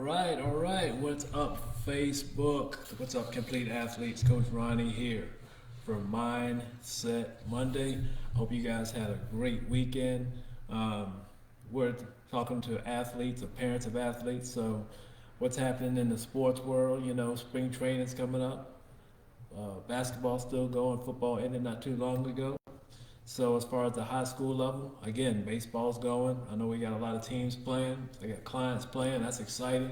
All right. What's up, Facebook? What's up, Complete Athletes? Coach Ronnie here for Mindset Monday. Hope you guys had a great weekend. We're talking to athletes or parents of athletes. So, what's happening in the sports world? You know, spring training's coming up. Basketball's still going. Football ended not too long ago. So as far as the high school level, again, baseball's going. I know we got a lot of teams playing. I got clients playing. That's exciting.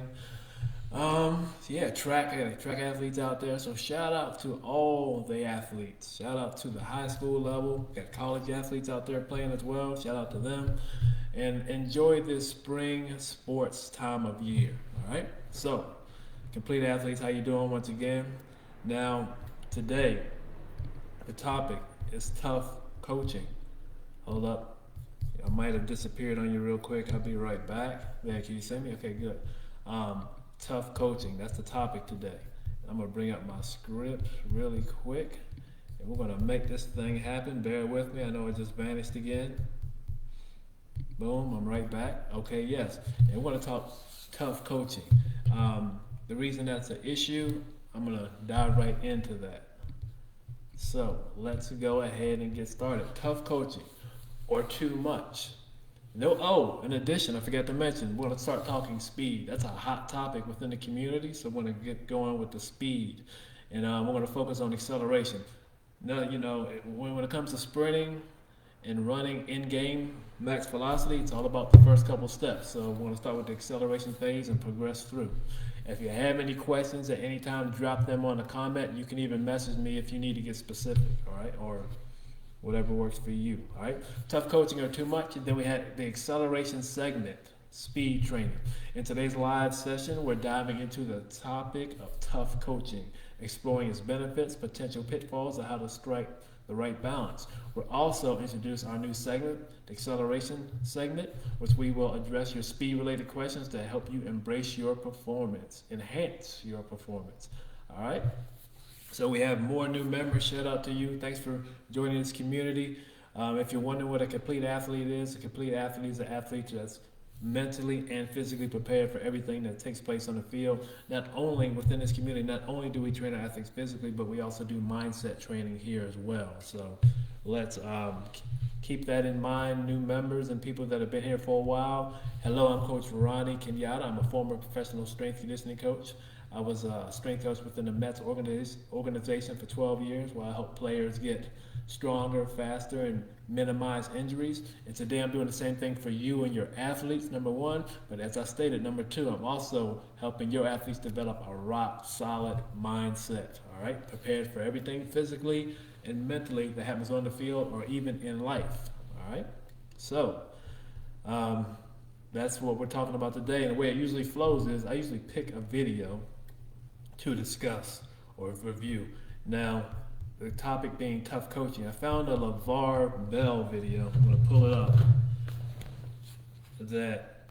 Yeah, I got track athletes out there. So shout out to all the athletes. Shout out to the high school level. Got college athletes out there playing as well. Shout out to them. And enjoy this spring sports time of year. All right. So, complete athletes, how you doing? Once again, now today, the topic is tough coaching. Hold up. I might have disappeared on you real quick. I'll be right back. Yeah, can you see me? Okay, good. Tough coaching. That's the topic today. I'm going to bring up my script really quick. And we're going to make this thing happen. Bear with me. I know it just vanished again. Boom, I'm right back. Okay, yes. And we're going to talk tough coaching. The reason that's an issue, I'm going to dive right into that. So let's go ahead and get started. Tough coaching or too much. In addition, I forgot to mention, we're going to start talking speed. That's a hot topic within the community, so we're going to get going with the speed. And we're going to focus on acceleration. Now, when it comes to sprinting and running in-game max velocity, it's all about the first couple steps. So we're going to start with the acceleration phase and progress through. If you have any questions at any time, drop them on a comment. You can even message me if you need to get specific, all right, or whatever works for you, all right? Tough coaching or too much. And then we had the acceleration segment, speed training. In today's live session, we're diving into the topic of tough coaching, exploring its benefits, potential pitfalls, and how to strike the right balance. We'll also introduce our new segment, the acceleration segment, which we will address your speed-related questions to help you embrace your performance, enhance your performance. All right? So we have more new members. Shout out to you. Thanks for joining this community. If you're wondering what a complete athlete is, a complete athlete is an athlete that's mentally and physically prepared for everything that takes place on the field. Not only within this community, not only do we train our athletes physically, but we also do mindset training here as well. So let's keep that in mind, new members and people that have been here for a while. Hello, I'm Coach Ronnie Kenyatta. I'm a former professional strength conditioning coach. I was a strength coach within the Mets organization for 12 years, where I help players get stronger, faster, and minimize injuries. And today I'm doing the same thing for you and your athletes, number one. But as I stated, number two, I'm also helping your athletes develop a rock solid mindset, all right? Prepared for everything physically and mentally that happens on the field or even in life, all right? So, that's what we're talking about today. And the way it usually flows is I usually pick a video to discuss or review. Now, the topic being tough coaching. I found a LeVar Bell video. I'm going to pull it up. That,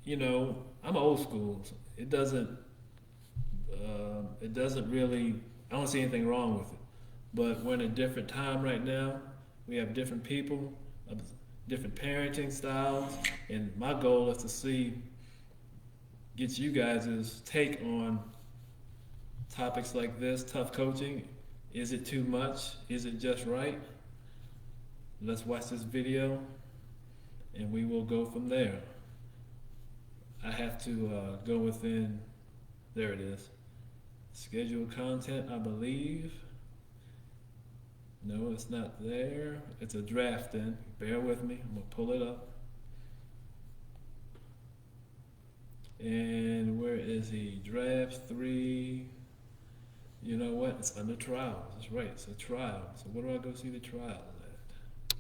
I'm old school. It doesn't really, I don't see anything wrong with it. But we're in a different time right now. We have different people, different parenting styles. And my goal is to get you guys' take on topics like this, tough coaching. Is it too much? Is it just right? Let's watch this video and we will go from there. I have to go within, there it is. Scheduled content, I believe. No, it's not there. It's a draft in. Bear with me. I'm going to pull it up. And where is he? Draft 3. You know what? It's under trials. That's right. It's a trial. So where do I go see the trials at?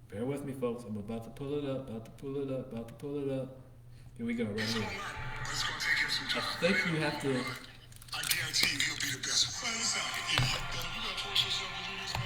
Bear with me, folks. I'm about to pull it up. Here we go. Right here. I think you have to. I guarantee you he'll be the best one. You gotta force yourself to do this, man.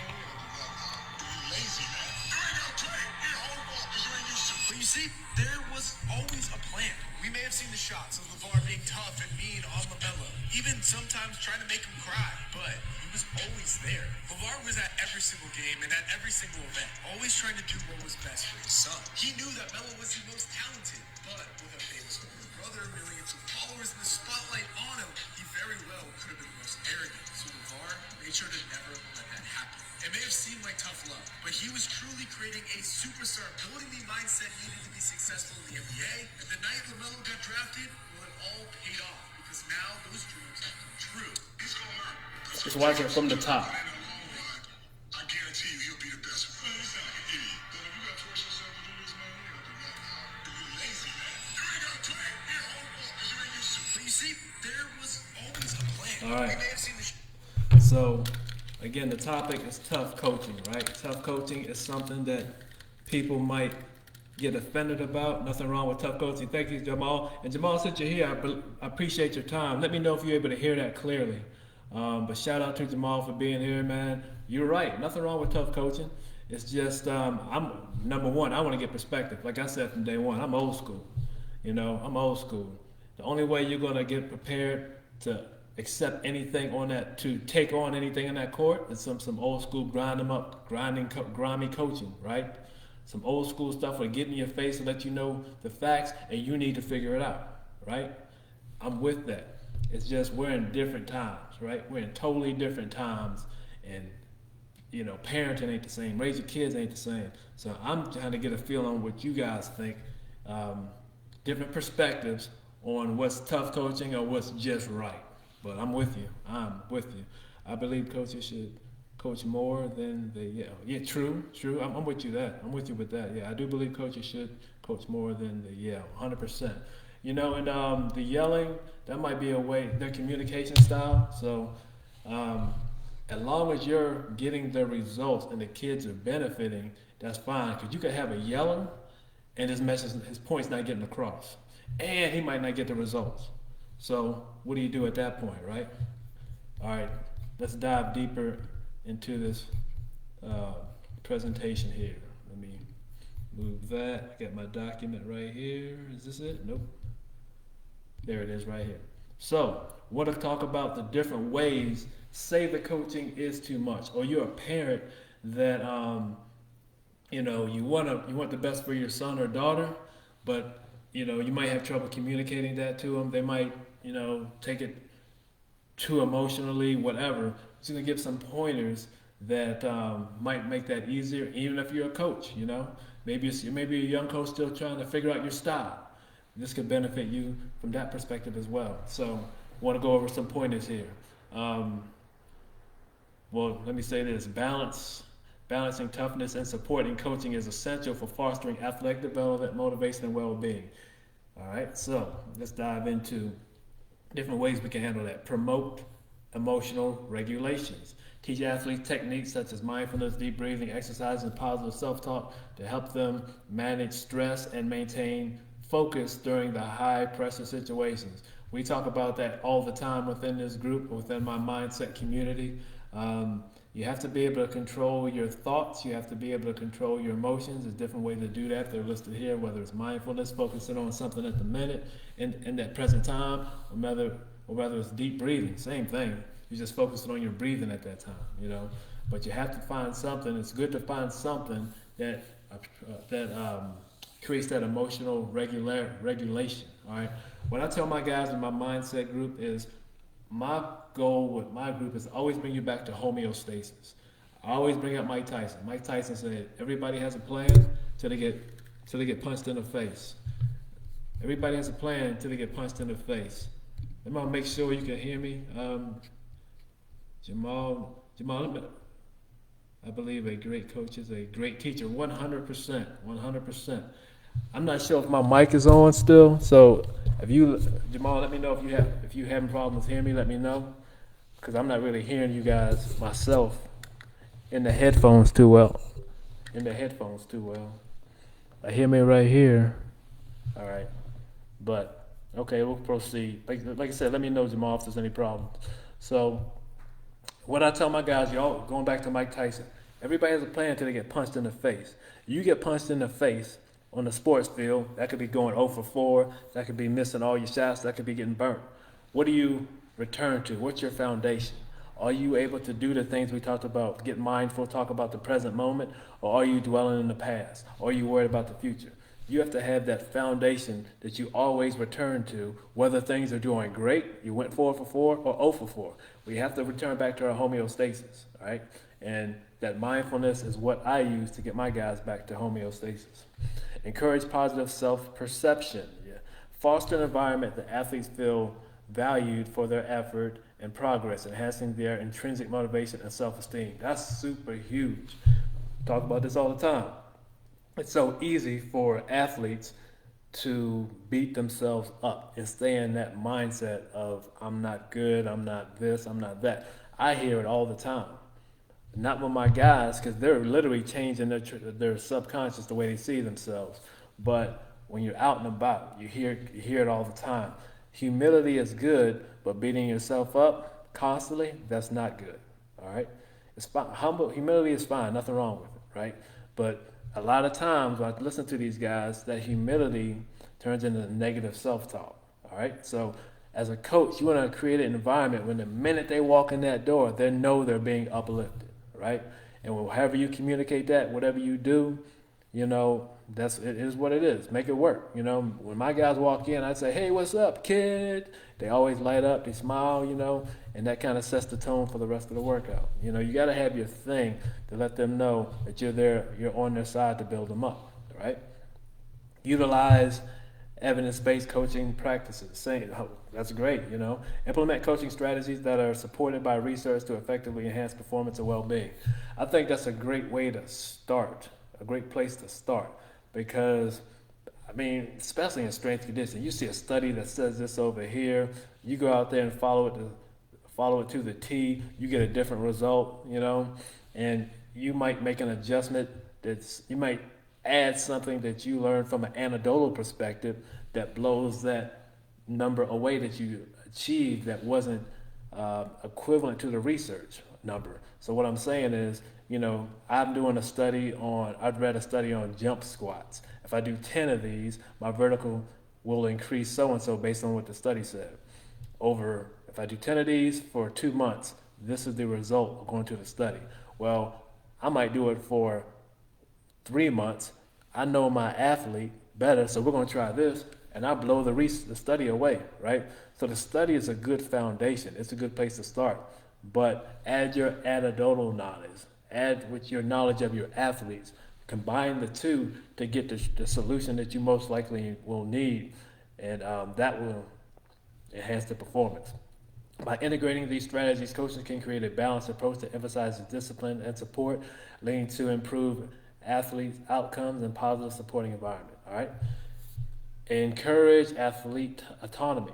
You lazy, man. You ain't gotta play. You hold ball because you ain't used to. But you see, there was always a plan. We may have seen the shots of LeVar being tough and mean on LaMelo, even sometimes trying to make him cry, but he was always there. LeVar was at every single game and at every single event, always trying to do what was best for his son. He knew that Melo was the most talented, but with a famous older brother, millions of followers and the spotlight on him, he very well could have been the most arrogant. So LeVar made sure to never let that happen. It may have seemed like tough love, but he was truly creating a superstar, building the mindset needed to be successful in the NBA. And the night LaMelo got drafted, well, it all paid off because now those dreams have come true. He's gonna learn. Just watch it from the top. In the long run, I guarantee you he'll be the best. Man, you sound like an idiot. Then if you gotta force yourself to do this, man, you gotta do that now. You're lazy, man. You ain't gotta play. You're home because you ain't used to. But you see, there was always a plan. All right. We may have seen the So, again, the topic is tough coaching, right? Tough coaching is something that people might get offended about. Nothing wrong with tough coaching. Thank you, Jamal. And Jamal, since you're here, I appreciate your time. Let me know if you're able to hear that clearly. But shout out to Jamal for being here, man. You're right. Nothing wrong with tough coaching. It's just, I'm number one, I want to get perspective. Like I said from day one, I'm old school. You know, I'm old school. The only way you're going to get prepared to accept anything on that, to take on anything in that court, is some old school grimy coaching, right? Some old school stuff will get in your face and let you know the facts, and you need to figure it out, right? I'm with that. It's just we're in different times, right? We're in totally different times, and you know, parenting ain't the same. Raising kids ain't the same. So I'm trying to get a feel on what you guys think, different perspectives on what's tough coaching or what's just right. But I'm with you. I believe coaches should coach more than they yell. Yeah, true. I'm with you with that. Yeah, I do believe coaches should coach more than they yell, 100%. You know, and the yelling, that might be a way, their communication style. So as long as you're getting the results and the kids are benefiting, that's fine. Because you could have a yeller and his point's not getting across. And he might not get the results. So what do you do at that point, right? All right, let's dive deeper into this presentation here. Let me move that. I got my document right here. Is this it? Nope. There it is right here. So, want to talk about the different ways, say the coaching is too much, or you're a parent that, you know, you want the best for your son or daughter, but, you know, you might have trouble communicating that to them. They might, you know, take it too emotionally, whatever. Just gonna give some pointers that might make that easier, even if you're a coach. You know, maybe a young coach still trying to figure out your style. This could benefit you from that perspective as well. So, want to go over some pointers here. Well, let me say this: balancing toughness and supporting coaching is essential for fostering athletic development, motivation, and well-being. All right, so let's dive into different ways we can handle that. Promote emotional regulations. Teach athletes techniques such as mindfulness, deep breathing, exercise, and positive self-talk to help them manage stress and maintain focus during the high-pressure situations. We talk about that all the time within this group, within my mindset community. You have to be able to control your thoughts. You have to be able to control your emotions. There's different ways to do that. They're listed here, whether it's mindfulness, focusing on something at the minute, in that present time, or whether it's deep breathing. Same thing. You're just focusing on your breathing at that time, you know. But you have to find something. It's good to find something that creates that emotional regulation. All right. What I tell my guys in my mindset group is, my goal with my group is always bring you back to homeostasis. I always bring up Mike Tyson. Mike Tyson said, everybody has a plan till they get punched in the face. Everybody has a plan until they get punched in the face. I'm gonna make sure you can hear me. Jamal, I believe a great coach is a great teacher. 100%. I'm not sure if my mic is on still, so Jamal, let me know if you having problems hearing me. Let me know, because I'm not really hearing you guys myself in the headphones too well. I hear me right here. All right, but okay, we'll proceed. Like I said, let me know, Jamal, if there's any problems. So, what I tell my guys, y'all, going back to Mike Tyson, everybody has a plan until they get punched in the face. You get punched in the face on the sports field, that could be going 0 for 4, that could be missing all your shots, that could be getting burnt. What do you return to? What's your foundation? Are you able to do the things we talked about, get mindful, talk about the present moment, or are you dwelling in the past? Or are you worried about the future? You have to have that foundation that you always return to, whether things are doing great, you went 4 for 4, or 0 for 4. We have to return back to our homeostasis, all right? And that mindfulness is what I use to get my guys back to homeostasis. Encourage positive self-perception. Yeah. Foster an environment that athletes feel valued for their effort and progress, enhancing their intrinsic motivation and self-esteem. That's super huge. Talk about this all the time. It's so easy for athletes to beat themselves up and stay in that mindset of, I'm not good, I'm not this, I'm not that. I hear it all the time. Not with my guys, because they're literally changing their subconscious, the way they see themselves. But when you're out and about, you hear it all the time. Humility is good, but beating yourself up constantly, that's not good. All right, it's fine. Humility is fine, nothing wrong with it, right? But a lot of times when I listen to these guys, that humility turns into negative self-talk. All right, so as a coach, you want to create an environment when the minute they walk in that door, they know they're being uplifted. Right? And however you communicate that, whatever you do, you know, it is what it is. Make it work. You know, when my guys walk in, I say, hey, what's up, kid? They always light up, they smile, you know, and that kind of sets the tone for the rest of the workout. You know, you got to have your thing to let them know that you're there, you're on their side to build them up, right? Utilize evidence-based coaching practices. Saying, oh, that's great, you know. Implement coaching strategies that are supported by research to effectively enhance performance and well-being. I think that's a great way to start, a great place to start, because, I mean, especially in strength conditioning, you see a study that says this over here, you go out there and follow it to the T, you get a different result, you know, and you might make an adjustment you might add something that you learned from an anecdotal perspective that blows that number away that you achieved that wasn't equivalent to the research number. So what I'm saying is, you know, I've read a study on jump squats. If I do 10 of these, my vertical will increase so-and-so based on what the study said. If I do 10 of these for 2 months, this is the result according to the study. Well, I might do it for 3 months. I know my athlete better, so we're going to try this, and I blow the study away, right? So the study is a good foundation. It's a good place to start. But add your anecdotal knowledge. Add with your knowledge of your athletes. Combine the two to get the solution that you most likely will need, and that will enhance the performance. By integrating these strategies, coaches can create a balanced approach that emphasizes discipline and support, leading to improved athletes' outcomes and positive supporting environment. All right. Encourage athlete autonomy.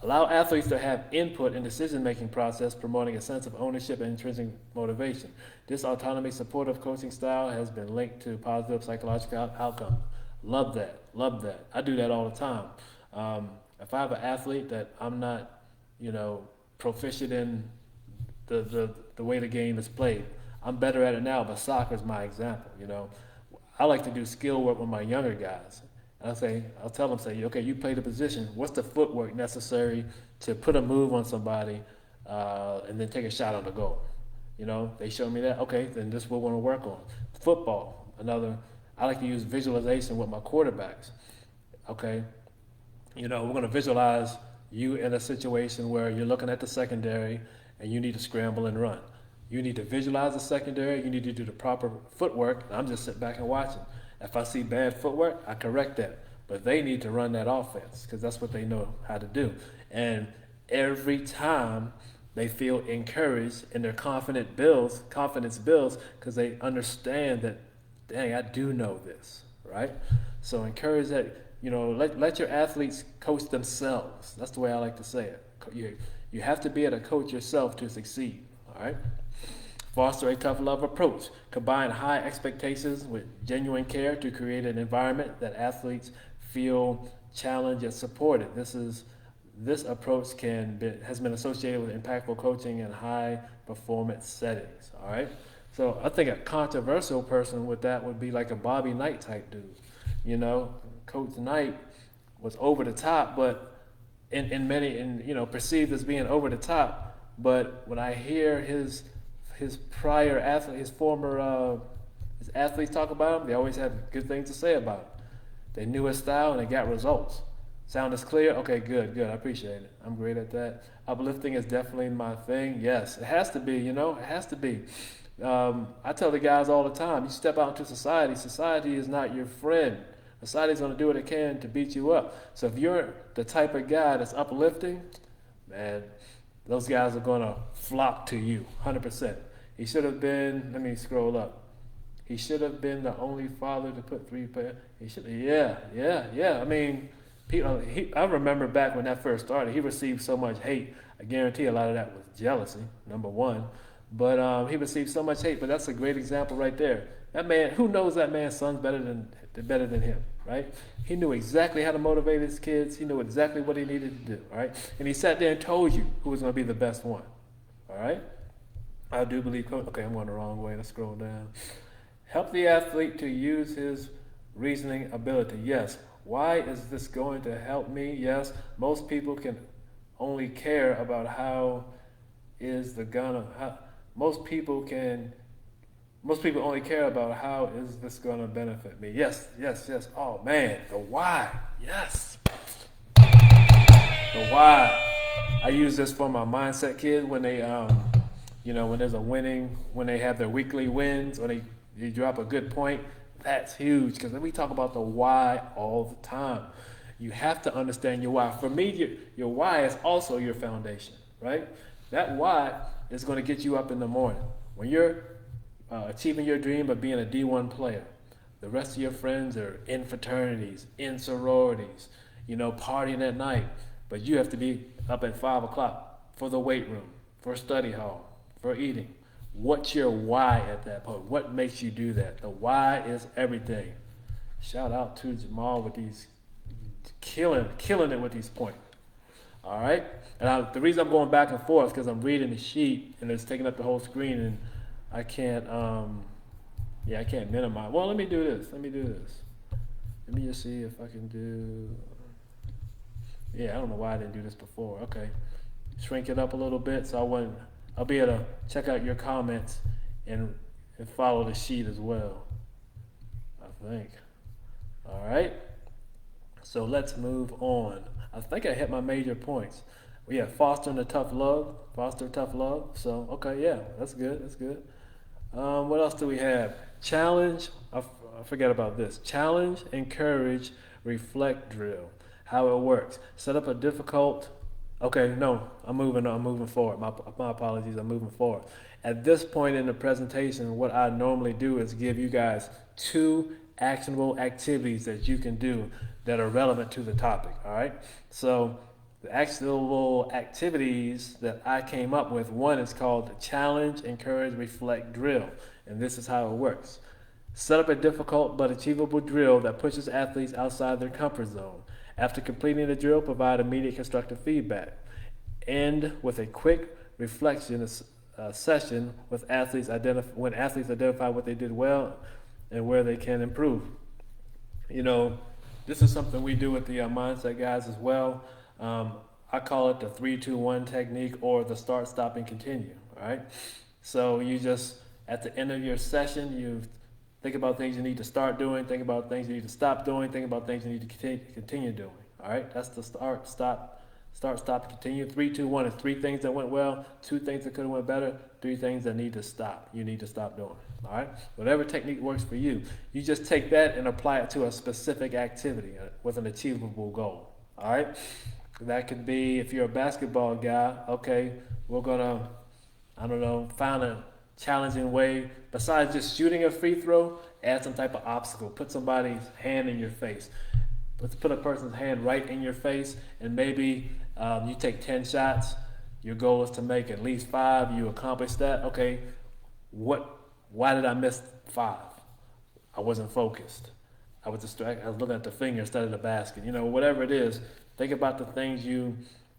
Allow athletes to have input in decision-making process, promoting a sense of ownership and intrinsic motivation. This autonomy supportive coaching style has been linked to positive psychological outcomes. Love that. Love that. I do that all the time. If I have an athlete that I'm not, you know, proficient in the way the game is played, I'm better at it now, but soccer is my example, you know. I like to do skill work with my younger guys. I'll tell them, okay, you play the position. What's the footwork necessary to put a move on somebody and then take a shot on the goal? You know, they show me that. Okay, then this is what we're going to work on. Football, I like to use visualization with my quarterbacks. Okay, you know, we're going to visualize you in a situation where you're looking at the secondary and you need to scramble and run. You need to visualize the secondary. You need to do the proper footwork. I'm just sitting back and watching. If I see bad footwork, I correct that. But they need to run that offense because that's what they know how to do. And every time they feel encouraged and their confidence builds because they understand that, dang, I do know this, right? So encourage that, you know, let your athletes coach themselves. That's the way I like to say it. You have to be able to coach yourself to succeed, all right? Foster a tough love approach. Combine high expectations with genuine care to create an environment that athletes feel challenged and supported. This approach has been associated with impactful coaching in high performance settings. All right. So I think a controversial person with that would be like a Bobby Knight type dude. You know, Coach Knight was over the top, but perceived as being over the top. But when I hear his prior athlete, his athletes talk about him, they always have good things to say about him. They knew his style and they got results. Sound is clear? Okay, good, good. I appreciate it. I'm great at that. Uplifting is definitely my thing. Yes, it has to be, it has to be. I tell the guys all the time, you step out into society, society is not your friend. Society's going to do what it can to beat you up. So if you're the type of guy that's uplifting, man, those guys are going to flock to you, 100%. He should have been, let me scroll up. He should have been the only father to put three players. He should, yeah. I mean, I remember back when that first started, he received so much hate. I guarantee a lot of that was jealousy, number one. But he received so much hate. But that's a great example right there. That man, who knows that man's son's better than him, right? He knew exactly how to motivate his kids. He knew exactly what he needed to do, all right? And he sat there and told you who was going to be the best one, all right? I do believe, okay, I'm going the wrong way. Let's scroll down. Help the athlete to use his reasoning ability. Yes. Why is this going to help me? Yes. Most people can only care about most people only care about how is this going to benefit me. Yes. Oh man, the why. Yes. The why. I use this for my mindset kids when they when there's when they have their weekly wins or they drop a good point. That's huge because we talk about the why all the time. You have to understand your why. For me, your why is also your foundation, right? That why is going to get you up in the morning. When you're achieving your dream of being a D1 player, the rest of your friends are in fraternities, in sororities, partying at night, but you have to be up at 5 o'clock for the weight room, for study hall, for eating. What's your why at that point? What makes you do that? The why is everything. Shout out to Jamal with these killing it with these points. All right? And the reason I'm going back and forth is because I'm reading the sheet and it's taking up the whole screen and I can't I can't minimize. Well, let me do this. Let me just see if I can do. Yeah, I don't know why I didn't do this before. Okay. Shrink it up a little bit so I'll be able to check out your comments and follow the sheet as well, I think. All right. So let's move on. I think I hit my major points. We have foster tough love. So, okay, yeah, that's good. What else do we have? Challenge. I forget about this. Challenge, encourage, reflect drill. How it works. Set up a difficult. Okay, no, I'm moving forward. My apologies, I'm moving forward. At this point in the presentation, what I normally do is give you guys 2 actionable activities that you can do that are relevant to the topic, all right? So the actionable activities that I came up with, one is called the Challenge, Encourage, Reflect Drill, and this is how it works. Set up a difficult but achievable drill that pushes athletes outside their comfort zone. After completing the drill, provide immediate constructive feedback. End with a quick reflection session with athletes when athletes identify what they did well and where they can improve. This is something we do with the mindset guys as well. I call it the 3-2-1 technique or the start, stop, and continue. All right. So you just at the end of your session, you think about things you need to start doing, think about things you need to stop doing, think about things you need to continue doing. All right, that's the start, stop, continue. 3, 2, 1 is 3 things that went well, 2 things that could have went better, 3 things that need to stop. You need to stop doing. All right, whatever technique works for you, you just take that and apply it to a specific activity with an achievable goal. All right, that could be if you're a basketball guy. Okay, we're gonna, find a challenging way besides just shooting a free throw. Add some type of obstacle. Put somebody's hand in your face. Let's put a person's hand right in your face, and maybe you take 10 shots. Your goal is to make at least 5. You accomplish that. Okay, why did I miss 5? I wasn't focused. I was distracted. I was looking at the finger instead of the basket. Whatever it is, think about the things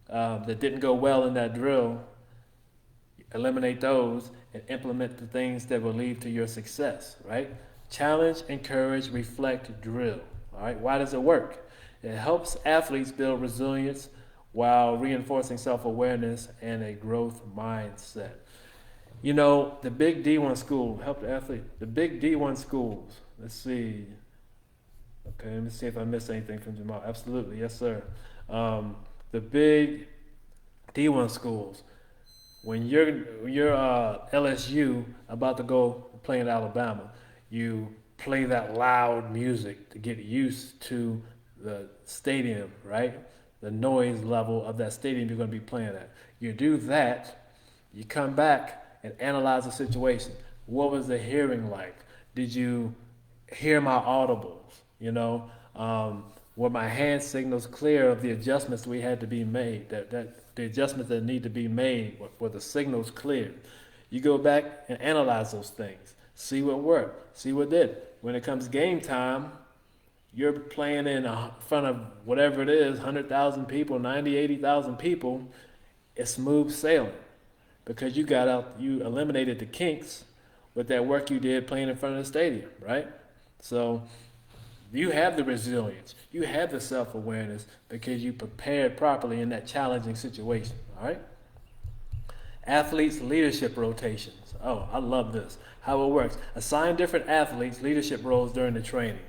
that didn't go well in that drill. Eliminate those and implement the things that will lead to your success, right? Challenge, encourage, reflect, drill. All right, why does it work? It helps athletes build resilience while reinforcing self-awareness and a growth mindset. The big D1 school, help the athlete. The big D1 schools, let's see. Okay, let me see if I missed anything from Jamal. Absolutely, yes, sir. The big D1 schools. When you're LSU about to go play in Alabama, you play that loud music to get used to the stadium, right? The noise level of that stadium you're going to be playing at. You do that, you come back and analyze the situation. What was the hearing like? Did you hear my audibles? You know, were my hand signals clear of the adjustments we had to be made? That the adjustments that need to be made were the signals clear. You go back and analyze those things. See what worked. See what did. When it comes game time, you're playing in front of whatever it is, 100,000 people, 90, 80,000 people. It's smooth sailing because you eliminated the kinks with that work you did playing in front of the stadium, right? So you have the resilience, you have the self-awareness because you prepared properly in that challenging situation, all right? Athletes leadership rotations. Oh, I love this. How it works. Assign different athletes leadership roles during the training.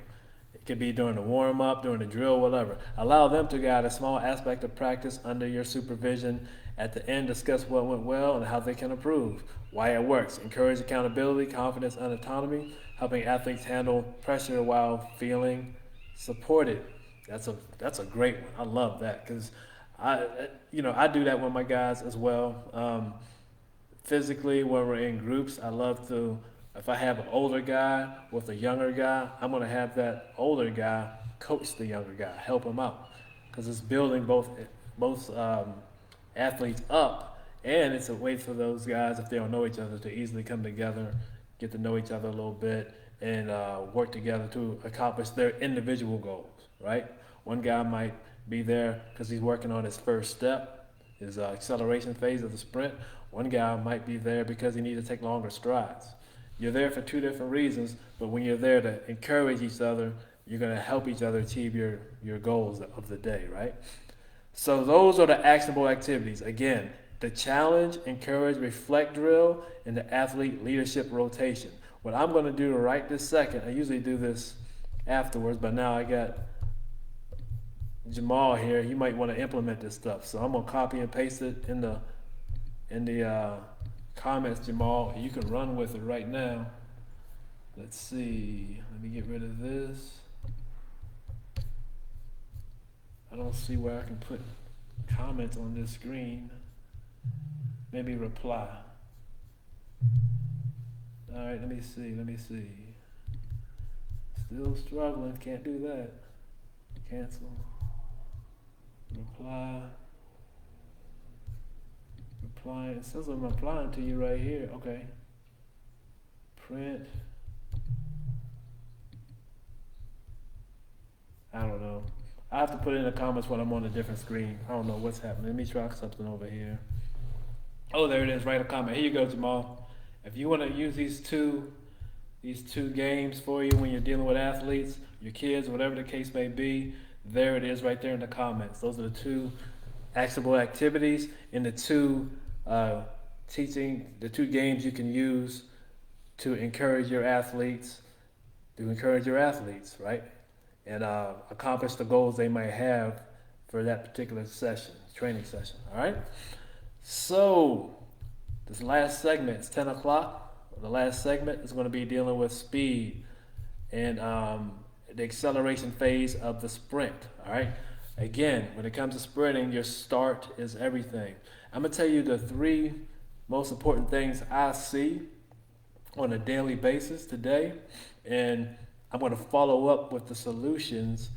It could be during the warm-up, during the drill, whatever. Allow them to guide a small aspect of practice under your supervision. At the end, discuss what went well and how they can improve. Why it works. Encourage accountability, confidence, and autonomy, helping athletes handle pressure while feeling supported. That's a great one. I love that because I do that with my guys as well. Physically, when we're in groups, I love to. If I have an older guy with a younger guy, I'm going to have that older guy coach the younger guy, help him out, because it's building both athletes up, and it's a way for those guys, if they don't know each other, to easily come together, get to know each other a little bit, and work together to accomplish their individual goals, right? One guy might be there because he's working on his first step, his acceleration phase of the sprint. One guy might be there because he needs to take longer strides. You're there for two different reasons, but when you're there to encourage each other, you're going to help each other achieve your goals of the day, right? So those are the actionable activities. Again, the challenge, encourage, reflect drill, and the athlete leadership rotation. What I'm going to do right this second, I usually do this afterwards, but now I got Jamal here. He might want to implement this stuff. So I'm going to copy and paste it in the comments, Jamal. You can run with it right now. Let's see. Let me get rid of this. I don't see where I can put comments on this screen. Maybe reply. All right, let me see. Still struggling, can't do that. Cancel. Reply. It says I'm replying to you right here. Okay. Print. I don't know. I have to put it in the comments when I'm on a different screen. I don't know what's happening. Let me try something over here. Oh, there it is. Write a comment. Here you go, Jamal. If you want to use these two games for you when you're dealing with athletes, your kids, whatever the case may be, there it is right there in the comments. Those are the two actionable activities and the two games you can use to encourage your athletes, right? And accomplish the goals they might have for that particular training session, all right? So, this last segment, it's 10 o'clock. The last segment is going to be dealing with speed and the acceleration phase of the sprint, all right? Again, when it comes to sprinting, your start is everything. I'm going to tell you the three most important things I see on a daily basis today, and I'm going to follow up with the solutions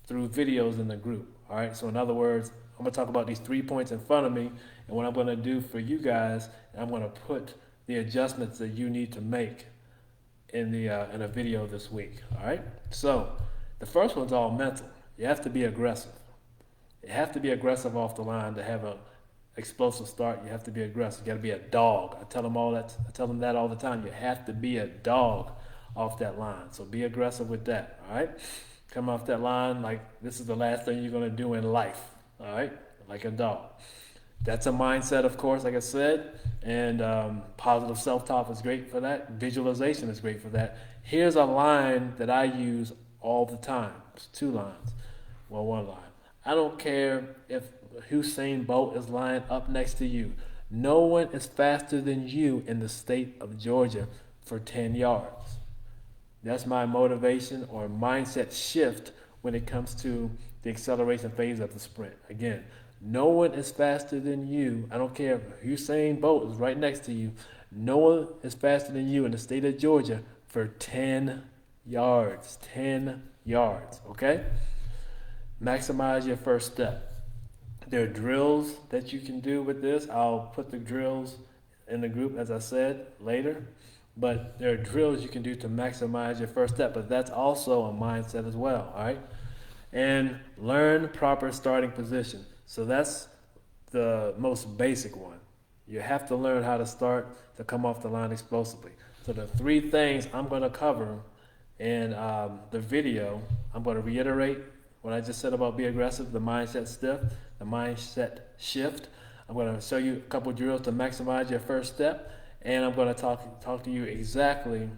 through videos in the group, all right? So in other words, I'm going to talk about these 3 points in front of me, and what I'm going to do for you guys, I'm going to put the adjustments that you need to make in a video this week, all right? So the first one's all mental. You have to be aggressive. You have to be aggressive off the line to have an explosive start. You have to be aggressive. You got to be a dog. I tell them that all the time. You have to be a dog off that line. So be aggressive with that, all right? Come off that line like this is the last thing you're going to do in life, all right? Like a dog. That's a mindset, of course, like I said, and positive self-talk is great for that. Visualization is great for that. Here's a line that I use all the time. It's 2 lines. Well, 1 line. I don't care if Usain Bolt is lying up next to you. No one is faster than you in the state of Georgia for 10 yards. That's my motivation or mindset shift when it comes to the acceleration phase of the sprint. Again, no one is faster than you. I don't care if Usain Bolt is right next to you. No one is faster than you in the state of Georgia for 10 yards. 10 yards, okay? Maximize your first step. There are drills that you can do with this. I'll put the drills in the group, as I said, later. But there are drills you can do to maximize your first step. But that's also a mindset as well, all right? And learn proper starting position. So that's the most basic one. You have to learn how to start to come off the line explosively. So the 3 things I'm going to cover in the video, I'm going to reiterate what I just said about be aggressive, the mindset shift. I'm going to show you a couple drills to maximize your first step, and I'm going to talk to you exactly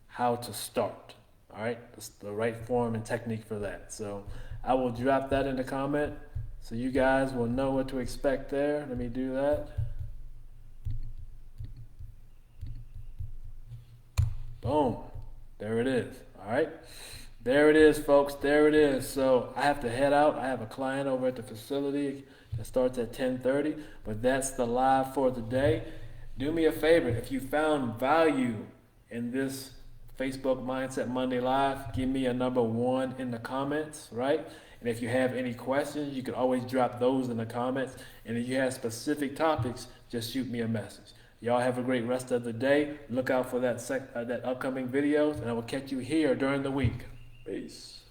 how to start. All right, the right form and technique for that. So I will drop that in the comment so you guys will know what to expect there. Let me do that. Boom, there it is. All right. There it is, folks. There it is. So I have to head out. I have a client over at the facility that starts at 10:30, but that's the live for the day. Do me a favor. If you found value in this Facebook Mindset Monday Live, give me a number 1 in the comments, right? And if you have any questions, you can always drop those in the comments. And if you have specific topics, just shoot me a message. Y'all have a great rest of the day. Look out for that upcoming videos, and I will catch you here during the week. Peace.